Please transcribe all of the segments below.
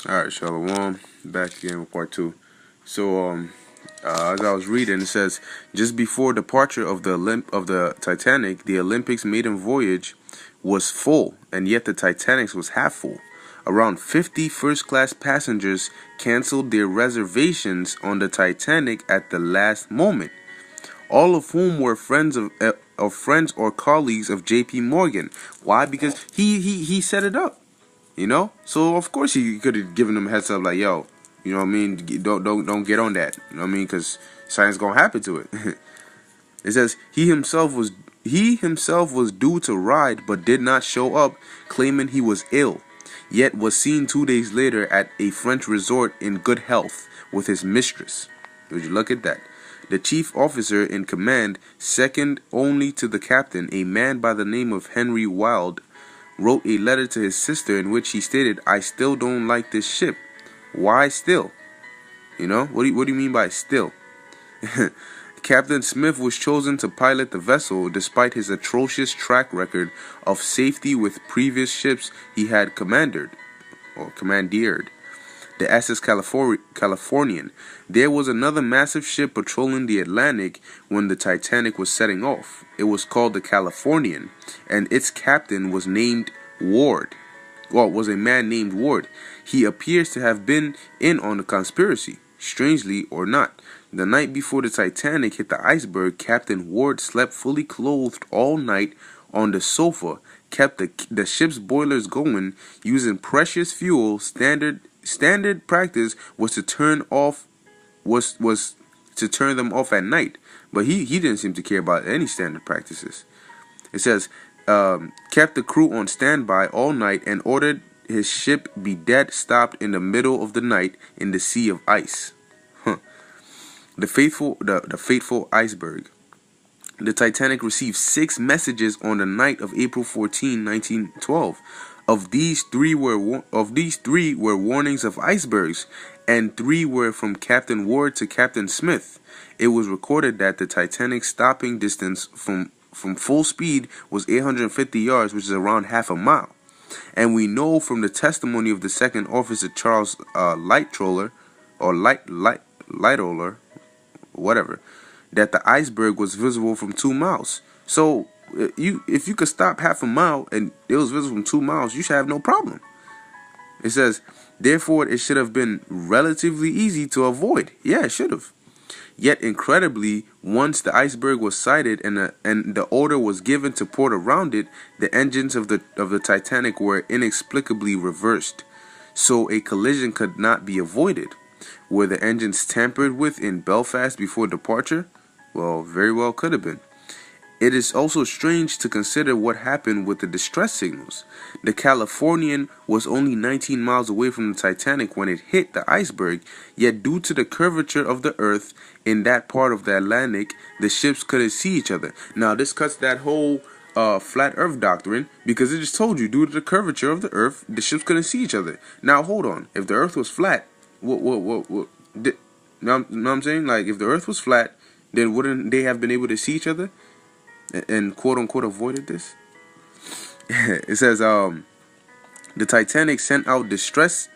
Alright, Shalom. Back again with part two. So, as I was reading, it says, just before departure of the Titanic, the Olympic's maiden voyage was full, and yet the Titanic's was half full. Around 50 first-class passengers canceled their reservations on the Titanic at the last moment, all of whom were friends or colleagues of J.P. Morgan. Why? Because he set it up. So of course he could have given them a heads up, like, yo, you know what I mean, don't get on that, you know what I mean, because something's gonna happen to it. It says he himself was due to ride but did not show up, claiming he was ill, yet was seen 2 days later at a French resort in good health with his mistress. Would you look at that? The chief officer in command, second only to the captain, a man by the name of Henry Wilde, wrote a letter to his sister in which he stated, "I still don't like this ship." Why still? What do you mean by still? Captain Smith was chosen to pilot the vessel despite his atrocious track record of safety with previous ships he had commandeered. The SS Californian. There was another massive ship patrolling the Atlantic when the Titanic was setting off. It was called the Californian, and its captain was named Ward. Was a man named Ward. He appears to have been in on the conspiracy, strangely or not. The night before the Titanic hit the iceberg, Captain Ward slept fully clothed all night on the sofa, kept the ship's boilers going, using precious fuel. Standard practice was to turn them off at night, but he didn't seem to care about any standard practices. It says, kept the crew on standby all night and ordered his ship be dead stopped in the middle of the night in the sea of ice. The fateful iceberg. The Titanic received 6 messages on the night of April 14, 1912. Of these, three were warnings of icebergs, and 3 were from Captain Ward to Captain Smith. It was recorded that the Titanic's stopping distance from full speed was 850 yards, which is around half a mile. And we know from the testimony of the second officer, Charles Lightoller, whatever, that the iceberg was visible from 2 miles. So if you could stop half a mile and it was visible from 2 miles, you should have no problem. It says, therefore, it should have been relatively easy to avoid. Yeah, it should have. Yet incredibly, once the iceberg was sighted and the order was given to port around it, the engines of the Titanic were inexplicably reversed, so a collision could not be avoided. Were the engines tampered with in Belfast before departure? Well, very well could have been. It is also strange to consider what happened with the distress signals. The Californian was only 19 miles away from the Titanic when it hit the iceberg, yet due to the curvature of the Earth in that part of the Atlantic, the ships couldn't see each other. Now, this cuts that whole flat Earth doctrine, because it just told you, due to the curvature of the Earth, the ships couldn't see each other. Now, hold on. If the Earth was flat, know what I'm saying? Like, if the Earth was flat, then wouldn't they have been able to see each other and quote unquote avoided this? It says the Titanic sent out distress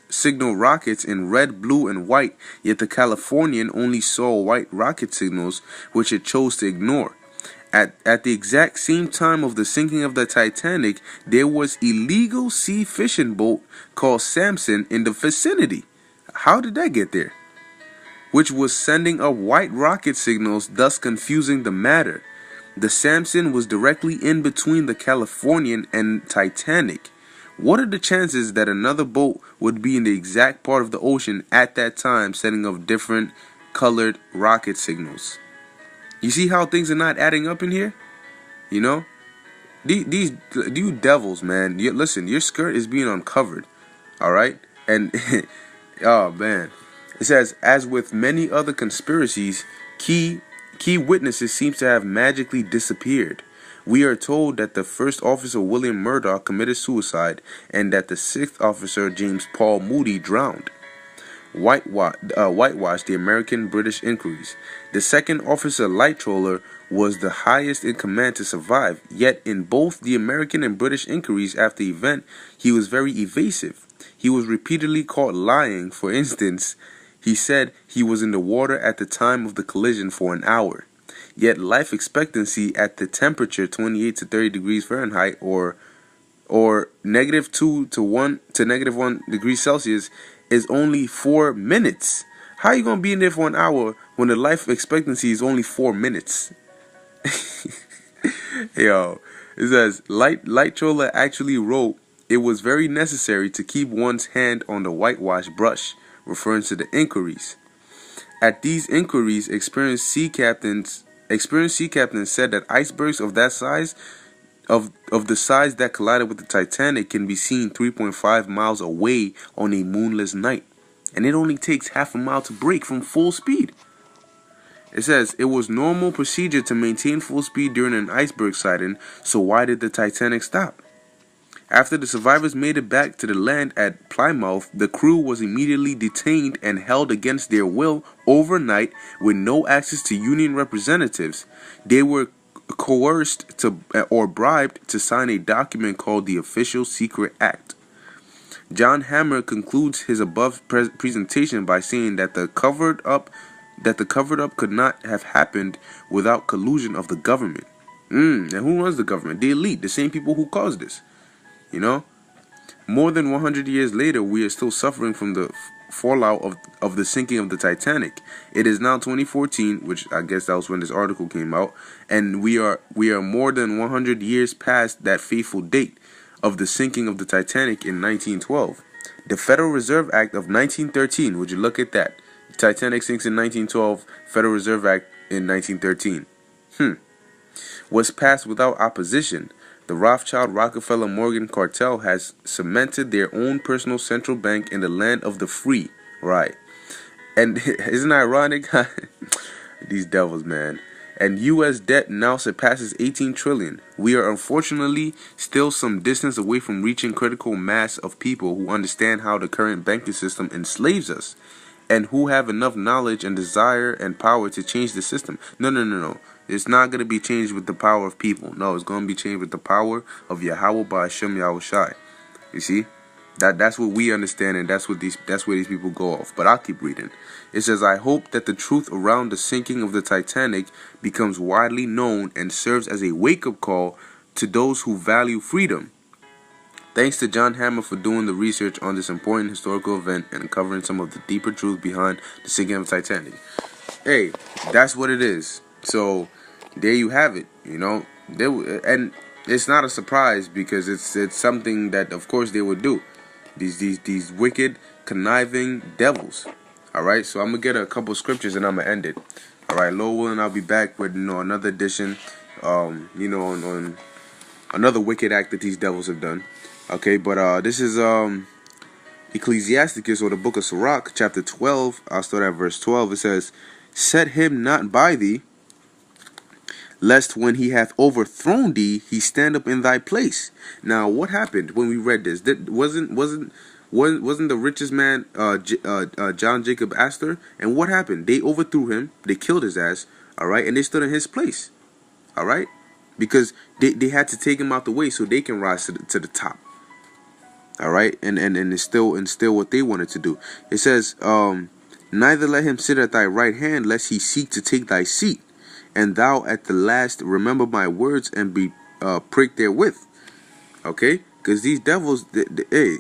signal rockets in red, blue, and white, yet the Californian only saw white rocket signals, which it chose to ignore. At the exact same time of the sinking of the Titanic, there was illegal sea fishing boat called Samson in the vicinity. How did that get there? Which was sending up white rocket signals, thus confusing the matter. The Samson was directly in between the Californian and Titanic. What are the chances that another boat would be in the exact part of the ocean at that time, setting up different colored rocket signals? You see how things are not adding up in here? These you devils, man. Listen, your skirt is being uncovered, all right? And oh man, it says, as with many other conspiracies, key witnesses seem to have magically disappeared. We are told that the first officer, William Murdoch, committed suicide, and that the 6th officer, James Paul Moody, drowned. Whitewashed the American-British inquiries. The second officer, Lightoller, was the highest in command to survive, yet in both the American and British inquiries after the event, he was very evasive. He was repeatedly caught lying. For instance, he said he was in the water at the time of the collision for an hour. Yet life expectancy at the temperature 28 to 30 degrees Fahrenheit or -2 to 1 to -1 degrees Celsius is only 4 minutes. How are you going to be in there for an hour when the life expectancy is only 4 minutes? Yo, it says, Lightroller actually wrote, it was very necessary to keep one's hand on the whitewash brush, referring to the inquiries. At these inquiries, experienced sea captains said that icebergs of that size, of the size that collided with the Titanic, can be seen 3.5 miles away on a moonless night. And it only takes half a mile to break from full speed. It says, it was normal procedure to maintain full speed during an iceberg sighting, so why did the Titanic stop? After the survivors made it back to the land at Plymouth, the crew was immediately detained and held against their will overnight with no access to union representatives. They were coerced to or bribed to sign a document called the Official Secret Act. John Hammer concludes his above presentation by saying that the covered up could not have happened without collusion of the government. And who runs the government? The elite, the same people who caused this. You know, more than 100 years later, we are still suffering from the fallout of the sinking of the Titanic. It is now 2014, which I guess that was when this article came out, and we are more than 100 years past that fateful date of the sinking of the Titanic in 1912. The Federal Reserve Act of 1913, would you look at that? The Titanic sinks in 1912, Federal Reserve Act in 1913. Was passed without opposition. The Rothschild Rockefeller Morgan cartel has cemented their own personal central bank in the land of the free. Right. And isn't it ironic? These devils, man. And U.S. debt now surpasses 18 trillion. We are unfortunately still some distance away from reaching critical mass of people who understand how the current banking system enslaves us, and who have enough knowledge and desire and power to change the system. No. It's not going to be changed with the power of people. No, it's going to be changed with the power of Yahweh Ba'ashem Yahushai. You see? That's what we understand, and that's where these people go off. But I'll keep reading. It says, I hope that the truth around the sinking of the Titanic becomes widely known and serves as a wake-up call to those who value freedom. Thanks to John Hammer for doing the research on this important historical event and uncovering some of the deeper truth behind the sinking of the Titanic. Hey, that's what it is. So there you have it, you know. And it's not a surprise because it's something that of course they would do. These wicked, conniving devils. All right, so I'm gonna get a couple scriptures and I'm gonna end it. All right, Lord willing, I'll be back with another edition, on another wicked act that these devils have done. Okay, but this is Ecclesiasticus, or the book of Sirach, chapter 12. I'll start at verse 12. It says, set him not by thee, lest when he hath overthrown thee, he stand up in thy place. Now, what happened when we read this? That wasn't the richest man John Jacob Astor? And what happened? They overthrew him. They killed his ass. All right, and they stood in his place. All right, because they had to take him out the way so they can rise to the top. All right, and instill what they wanted to do. It says, neither let him sit at thy right hand, lest he seek to take thy seat. And thou at the last remember my words and be pricked therewith. Okay? Because these devils, hey.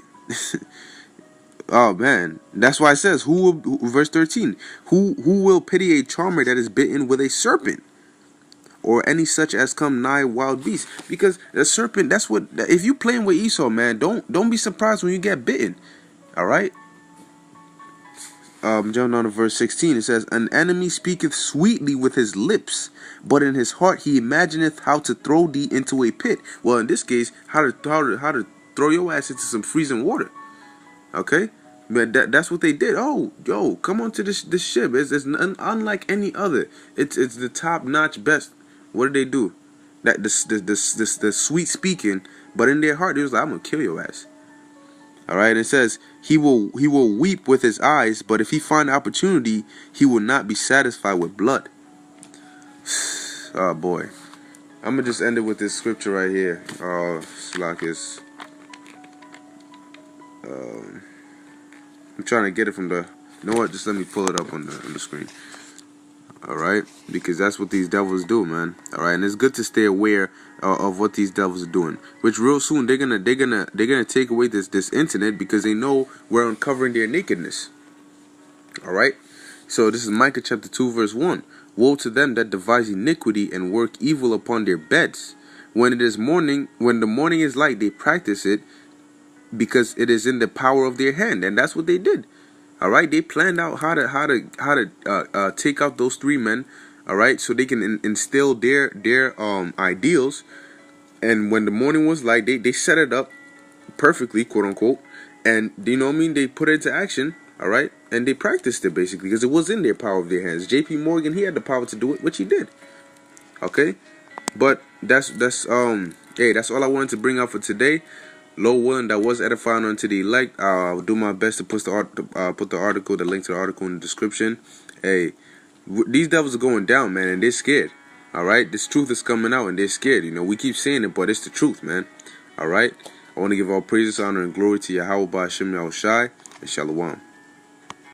Oh man. That's why it says, verse 13, who will pity a charmer that is bitten with a serpent? Or any such as come nigh wild beasts? Because the serpent, that's what, if you playing with Esau, man, don't be surprised when you get bitten. Alright? Jumping on to verse 16, it says, an enemy speaketh sweetly with his lips, but in his heart he imagineth how to throw thee into a pit. Well, in this case, how to throw your ass into some freezing water. Okay, but that's what they did. Oh, yo, come on to this ship. It's unlike any other. It's the top notch best. What did they do? That the sweet speaking, but in their heart, it was like, I'm gonna kill your ass. All right, it says he will weep with his eyes, but if he find opportunity, he will not be satisfied with blood. Oh boy, I'm gonna just end it with this scripture right here. Slakis. I'm trying to get it from the. You know what? Just let me pull it up on the screen. All right, because that's what these devils do, man. All right, and it's good to stay aware of what these devils are doing. Which real soon they're gonna take away this internet because they know we're uncovering their nakedness. All right, so this is Micah chapter 2 verse 1. Woe to them that devise iniquity and work evil upon their beds. When it is morning, when the morning is light, they practice it because it is in the power of their hand, and that's what they did. All right, they planned out how to take out those three men. All right, so they can instill their ideals. And when the morning was light, they set it up perfectly, quote unquote, and you know what I mean. They put it into action. All right, and they practiced it basically because it was in their power of their hands. J.P. Morgan, he had the power to do it, which he did. Okay, but that's hey, that's all I wanted to bring out for today. Lord willing, that was edifying unto the elect. I'll do my best to put the article, the link to the article in the description. Hey, these devils are going down, man, and they're scared. All right, this truth is coming out, and they're scared. You know, we keep saying it, but it's the truth, man. All right, I want to give all praises, honor, and glory to Yahweh by Hashem Yahushai and Shalom.